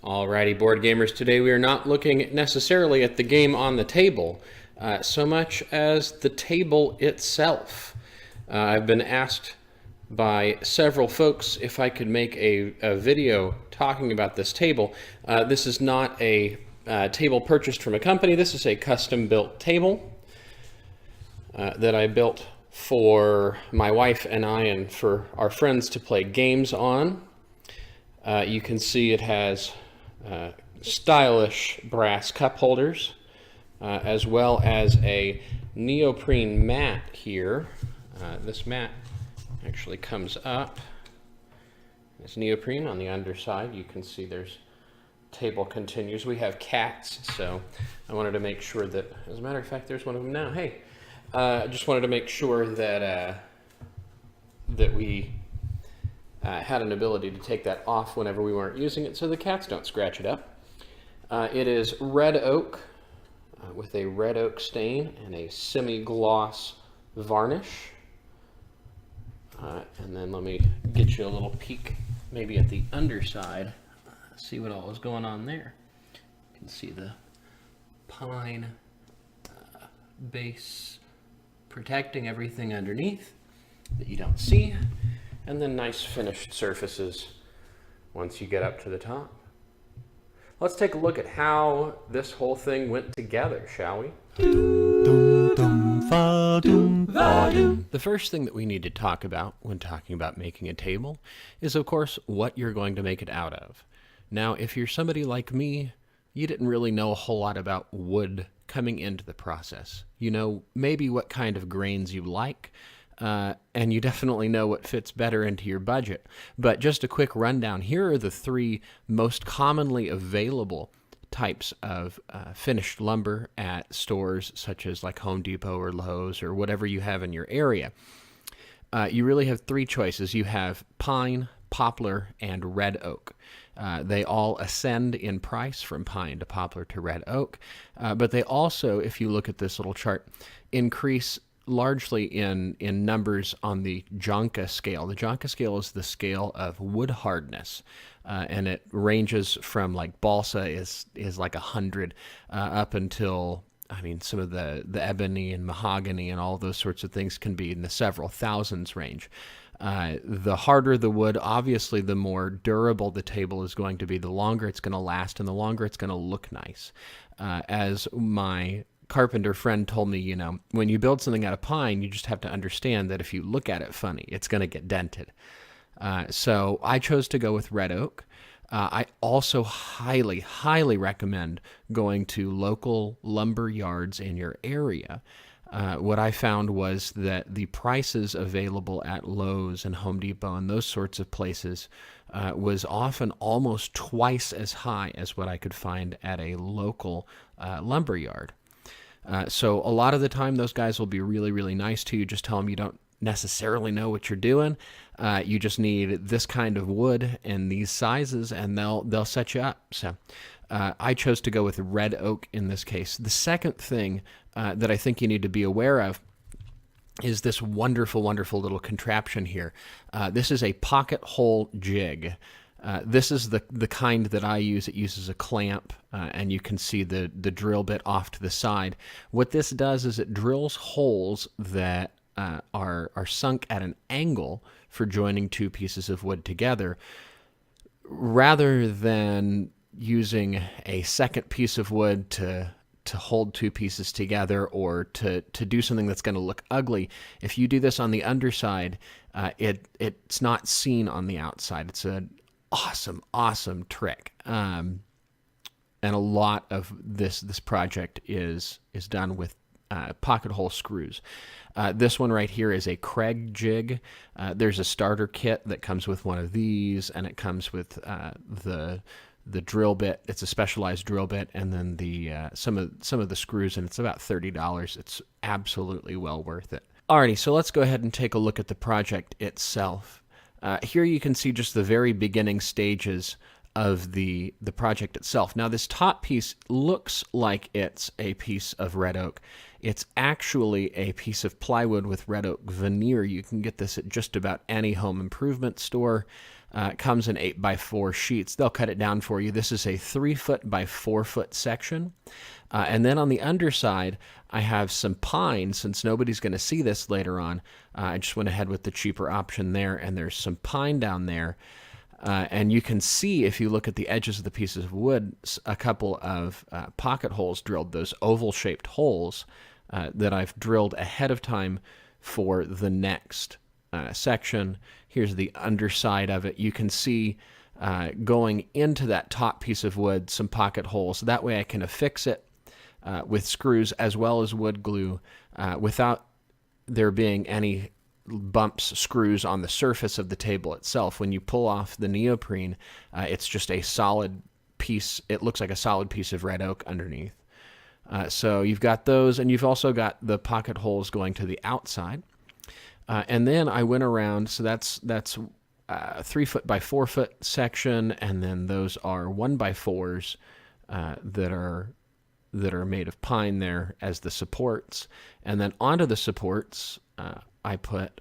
Alrighty, board gamers, today we are not looking necessarily at the game on the table, so much as the table itself. I've been asked by several folks if I could make a video talking about this table. This is not a table purchased from a company. This is a custom-built table that I built for my wife and I and for our friends to play games on. You can see it has stylish brass cup holders, as well as a neoprene mat here. This mat actually comes up. It's neoprene on the underside. You can see there's table continues. We have cats, so I wanted to make sure that, as a matter of fact, there's one of them now. Hey, I just wanted to make sure that that we had an ability to take that off whenever we weren't using it so the cats don't scratch it up. It is red oak with a red oak stain and a semi-gloss varnish. And then let me get you a little peek maybe at the underside, see what all is going on there. You can see the pine base protecting everything underneath that you don't see, and then nice finished surfaces once you get up to the top. Let's take a look at how this whole thing went together, shall we? The first thing that we need to talk about when talking about making a table is, of course, what you're going to make it out of. Now, if you're somebody like me, you didn't really know a whole lot about wood coming into the process. You know maybe what kind of grains you like, and you definitely know what fits better into your budget. But just a quick rundown, here are the three most commonly available types of finished lumber at stores such as like Home Depot or Lowe's or whatever you have in your area. You really have three choices. You have pine, poplar, and red oak. They all ascend in price from pine to poplar to red oak, but they also, if you look at this little chart, increase largely in numbers on the Jonka scale. The Jonka scale is the scale of wood hardness, and it ranges from like balsa is like 100 up until, I mean, some of the ebony and mahogany and all those sorts of things can be in the several thousands range. The harder the wood, obviously, the more durable the table is going to be, the longer it's going to last, and the longer it's going to look nice. As my carpenter friend told me, you know, when you build something out of pine, you just have to understand that if you look at it funny, it's going to get dented. So I chose to go with red oak. I also highly, highly recommend going to local lumber yards in your area. What I found was that the prices available at Lowe's and Home Depot and those sorts of places was often almost twice as high as what I could find at a local lumber yard. So a lot of the time, those guys will be really, really nice to you. Just tell them you don't necessarily know what you're doing. You just need this kind of wood and these sizes, and they'll set you up. So I chose to go with red oak in this case. The second thing that I think you need to be aware of is this wonderful, wonderful little contraption here. This is a pocket hole jig. This is the kind that I use. It uses a clamp, and you can see the drill bit off to the side. What this does is it drills holes that are sunk at an angle for joining two pieces of wood together, rather than using a second piece of wood to hold two pieces together or to do something that's going to look ugly. If you do this on the underside, it's not seen on the outside. It's an awesome trick. And a lot of this project is done with pocket hole screws. This one right here is a Craig jig. There's a starter kit that comes with one of these, and it comes with the drill bit. It's a specialized drill bit, and then the some of the screws, and it's about $30. It's absolutely well worth it. Alrighty, so let's go ahead and take a look at the project itself. Here you can see just the very beginning stages of the project itself. Now, this top piece looks like it's a piece of red oak. It's actually a piece of plywood with red oak veneer. You can get this at just about any home improvement store. It comes in 8x4 sheets. They'll cut it down for you. This is a 3-foot by 4-foot section. And then on the underside, I have some pine. Since nobody's going to see this later on, I just went ahead with the cheaper option there, and there's some pine down there. And you can see, if you look at the edges of the pieces of wood, a couple of pocket holes drilled, those oval-shaped holes that I've drilled ahead of time for the next section. Here's the underside of it. You can see going into that top piece of wood some pocket holes. That way I can affix it with screws as well as wood glue without there being any bumps, screws on the surface of the table itself. When you pull off the neoprene, it's just a solid piece. It looks like a solid piece of red oak underneath. So you've got those, and you've also got the pocket holes going to the outside. And then I went around, so that's 3-foot by 4-foot section, and then those are 1x4s that are made of pine there as the supports. And then onto the supports, I put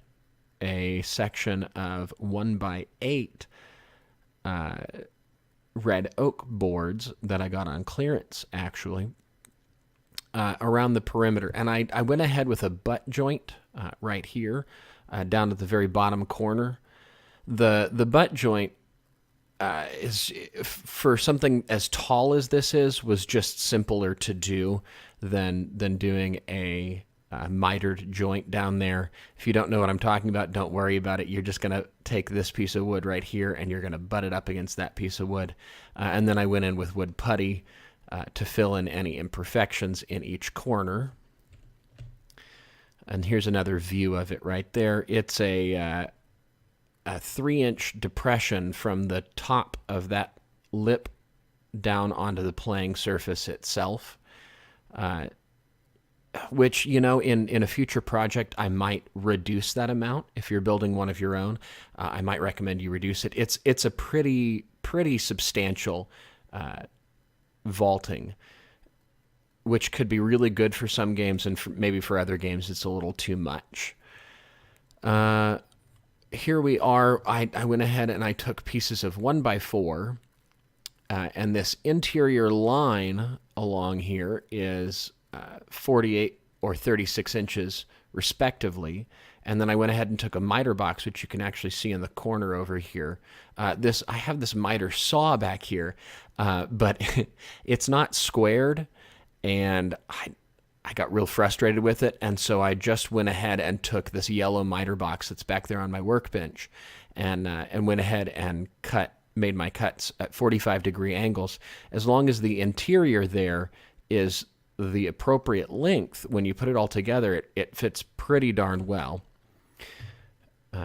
a section of 1x8 red oak boards that I got on clearance, actually, around the perimeter. And I went ahead with a butt joint right here, down at the very bottom corner. The butt joint is, for something as tall as this is, was just simpler to do than doing a mitered joint down there. If you don't know what I'm talking about, don't worry about it. You're just going to take this piece of wood right here, and you're going to butt it up against that piece of wood. And then I went in with wood putty to fill in any imperfections in each corner. And here's another view of it right there. It's a 3-inch depression from the top of that lip down onto the playing surface itself, which, in a future project, I might reduce that amount. If you're building one of your own, I might recommend you reduce it. It's a pretty substantial vaulting, which could be really good for some games, and maybe for other games it's a little too much. Here we are. I went ahead and I took pieces of 1x4, and this interior line along here is 48 or 36 inches respectively. And then I went ahead and took a miter box, which you can actually see in the corner over here. I have this miter saw back here, but it's not squared, and I got real frustrated with it, and so I just went ahead and took this yellow miter box that's back there on my workbench, and went ahead and made my cuts at 45-degree angles. As long as the interior there is the appropriate length, when you put it all together, it fits pretty darn well.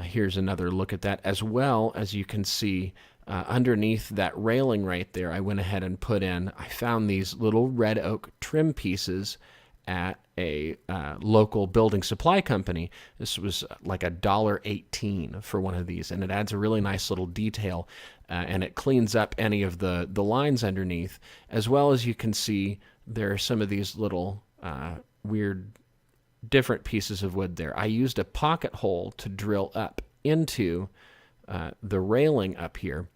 Here's another look at that. As well as you can see, underneath that railing right there, I went ahead and I found these little red oak trim pieces at a local building supply company. This was like $1.18 for one of these, and it adds a really nice little detail, and it cleans up any of the lines underneath. As well as you can see, there are some of these little weird different pieces of wood there. I used a pocket hole to drill up into the railing up here,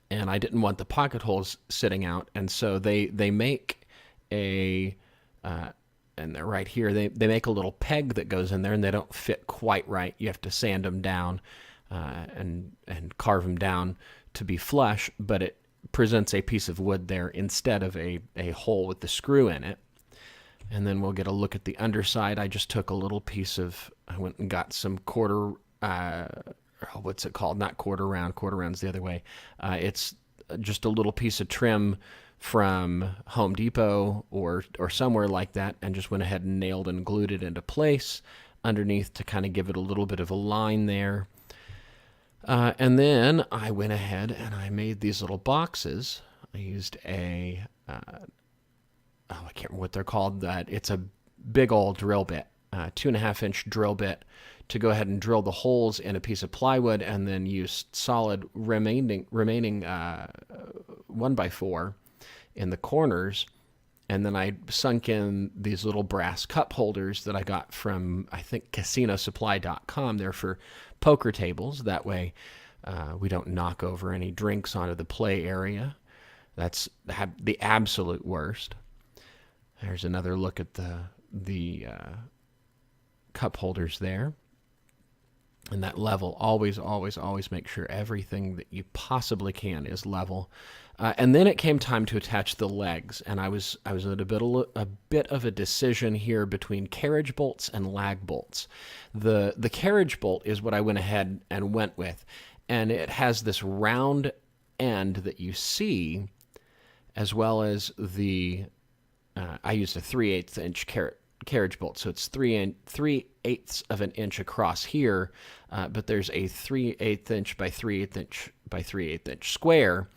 and I didn't want the pocket holes sitting out, and so they make a and they're right here. They make a little peg that goes in there, and they don't fit quite right. You have to sand them down and carve them down to be flush, but it presents a piece of wood there instead of a hole with the screw in it. And then we'll get a look at the underside. I just took a little piece I went and got some quarter, what's it called? Not quarter round's the other way. It's just a little piece of trim from Home Depot or somewhere like that, and just went ahead and nailed and glued it into place underneath to kind of give it a little bit of a line there. And then I went ahead and I made these little boxes. I used I can't remember what they're called. It's a big old drill bit, 2.5-inch drill bit, to go ahead and drill the holes in a piece of plywood, and then use solid remaining 1x4 in the corners. And then I sunk in these little brass cup holders that I got from, I think, CasinoSupply.com. They're for poker tables. That way, We don't knock over any drinks onto the play area. That's the absolute worst. There's another look at the cup holders there. And that level, always, always, always make sure everything that you possibly can is level. And then it came time to attach the legs, and I was at a bit of a decision here between carriage bolts and lag bolts. The carriage bolt is what I went ahead and went with, and it has this round end that you see, as well as the I used a 3/8 inch carriage bolt, so it's 3/8 of an inch across here, but there's a 3/8 inch by 3/8 inch by 3/8 inch square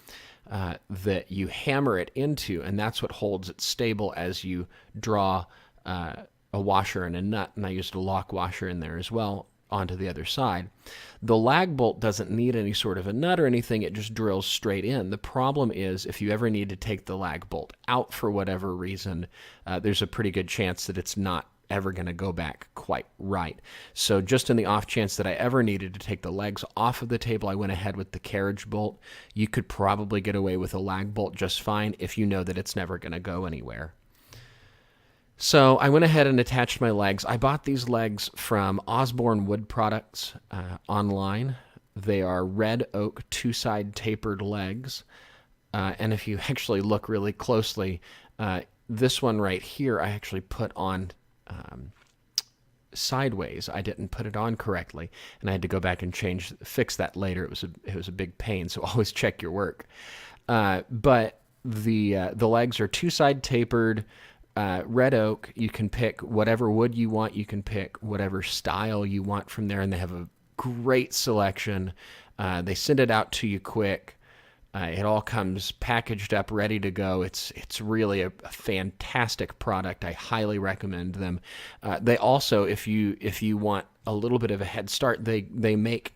that you hammer it into, and that's what holds it stable as you draw a washer and a nut. And I used a lock washer in there as well onto the other side. The lag bolt doesn't need any sort of a nut or anything. It just drills straight in. The problem is if you ever need to take the lag bolt out for whatever reason, there's a pretty good chance that it's not ever going to go back quite right. So just in the off chance that I ever needed to take the legs off of the table, I went ahead with the carriage bolt. You could probably get away with a lag bolt just fine if you know that it's never going to go anywhere. So I went ahead and attached my legs. I bought these legs from Osborne Wood Products online. They are red oak two-side tapered legs. And if you actually look really closely, this one right here I actually put on sideways. I didn't put it on correctly, and I had to go back and fix that later. It was a big pain, so always check your work. But the legs are two-side tapered, red oak. You can pick whatever wood you want. You can pick whatever style you want from there, and they have a great selection. They send it out to you quick. It all comes packaged up, ready to go. It's really a fantastic product. I highly recommend them. They also, if you want a little bit of a head start, they make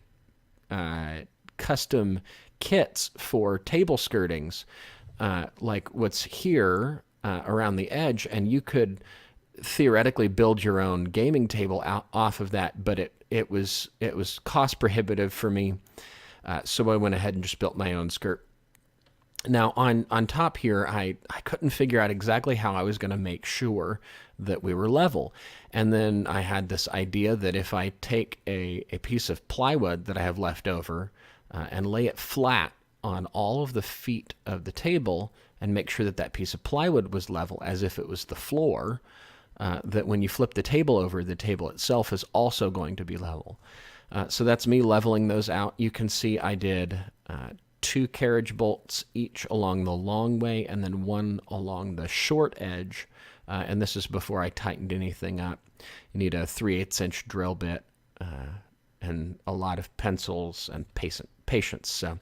custom kits for table skirtings, like what's here around the edge, and you could theoretically build your own gaming table off of that, but it was cost prohibitive for me, so I went ahead and just built my own skirt. Now, on top here, I couldn't figure out exactly how I was going to make sure that we were level. And then I had this idea that if I take a piece of plywood that I have left over and lay it flat on all of the feet of the table and make sure that that piece of plywood was level as if it was the floor, that when you flip the table over, the table itself is also going to be level. So that's me leveling those out. You can see I did 2 carriage bolts each along the long way and then 1 along the short edge, and this is before I tightened anything up. You need a 3/8 inch drill bit and a lot of pencils and patience. So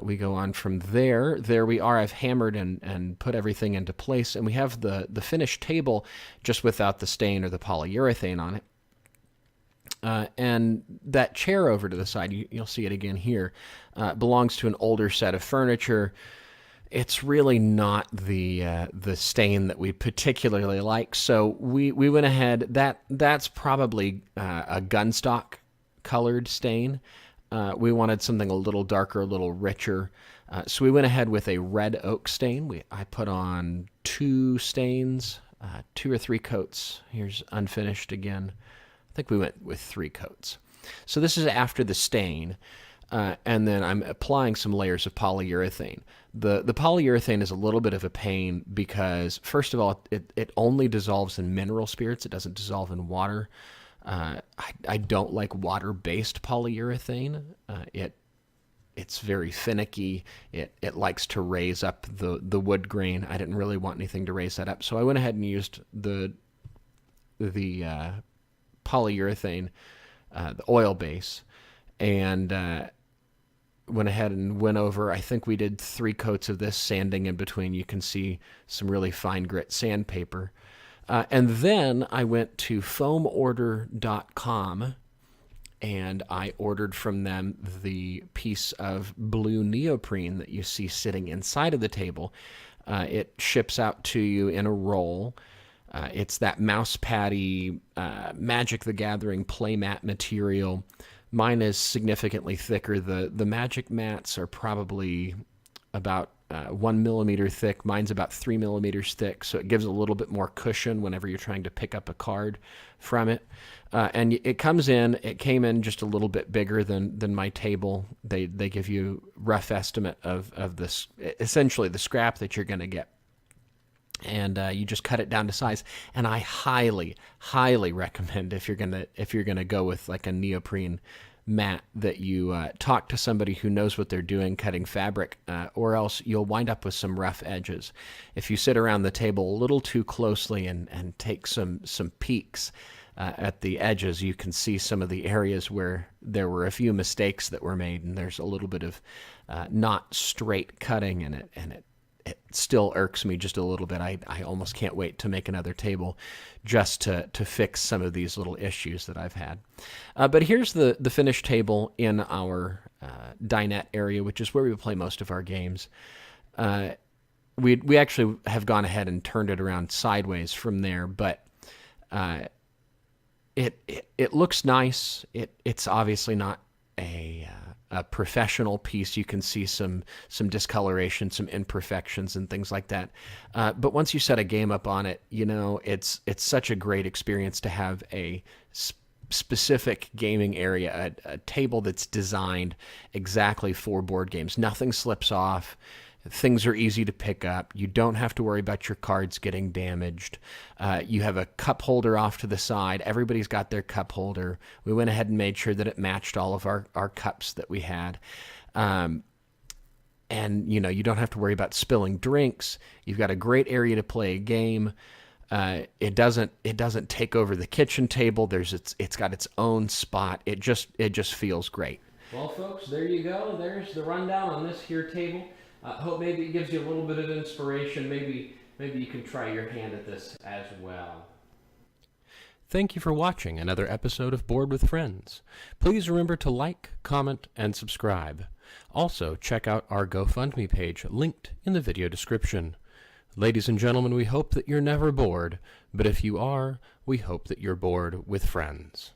we go on from there. There we are. I've hammered and put everything into place, and we have the finished table just without the stain or the polyurethane on it. And that chair over to the side, you'll see it again here, belongs to an older set of furniture. It's really not the stain that we particularly like, so we went ahead. That's probably a gunstock colored stain. We wanted something a little darker, a little richer, so we went ahead with a red oak stain. I put on 2 stains, 2 or 3 coats. Here's unfinished again. I think we went with 3 coats. So this is after the stain, and then I'm applying some layers of polyurethane. The polyurethane is a little bit of a pain because, first of all, it only dissolves in mineral spirits. It doesn't dissolve in water. I don't like water-based polyurethane. It's very finicky. It likes to raise up the wood grain. I didn't really want anything to raise that up, so I went ahead and used the polyurethane, the oil base, and went ahead and went over. I think we did 3 coats of this, sanding in between. You can see some really fine grit sandpaper. And then I went to foamorder.com and I ordered from them the piece of blue neoprene that you see sitting inside of the table. It ships out to you in a roll. It's that mouse patty Magic the Gathering playmat material Mine is significantly thicker. The Magic mats are probably about 1 millimeter thick. Mine's about 3 millimeters thick, so it gives a little bit more cushion whenever you're trying to pick up a card from it. And it came in just a little bit bigger than my table. They give you rough estimate of this, essentially the scrap that you're going to get. And you just cut it down to size. And I highly, highly recommend if you're gonna go with like a neoprene mat that you talk to somebody who knows what they're doing cutting fabric, or else you'll wind up with some rough edges. If you sit around the table a little too closely and take some peeks at the edges, you can see some of the areas where there were a few mistakes that were made, and there's a little bit of not straight cutting in it, and it still irks me just a little bit. I almost can't wait to make another table just to fix some of these little issues that I've had. But here's the finished table in our dinette area, which is where we play most of our games. We actually have gone ahead and turned it around sideways from there, but it looks nice. It's obviously not a professional piece. You can see some discoloration, some imperfections, and things like that. But once you set a game up on it, it's such a great experience to have a specific gaming area, a table that's designed exactly for board games. Nothing slips off. Things are easy to pick up. You don't have to worry about your cards getting damaged. You have a cup holder off to the side. Everybody's got their cup holder. We went ahead and made sure that it matched all of our cups that we had. And, you don't have to worry about spilling drinks. You've got a great area to play a game. It doesn't take over the kitchen table. It's got its own spot. It just feels great. Well, folks, there you go. There's the rundown on this here table. Hope maybe it gives you a little bit of inspiration. Maybe you can try your hand at this as well. Thank you for watching another episode of Board with Friends. Please remember to like, comment, and subscribe. Also, check out our GoFundMe page linked in the video description. Ladies and gentlemen, we hope that you're never bored, but if you are, we hope that you're bored with friends.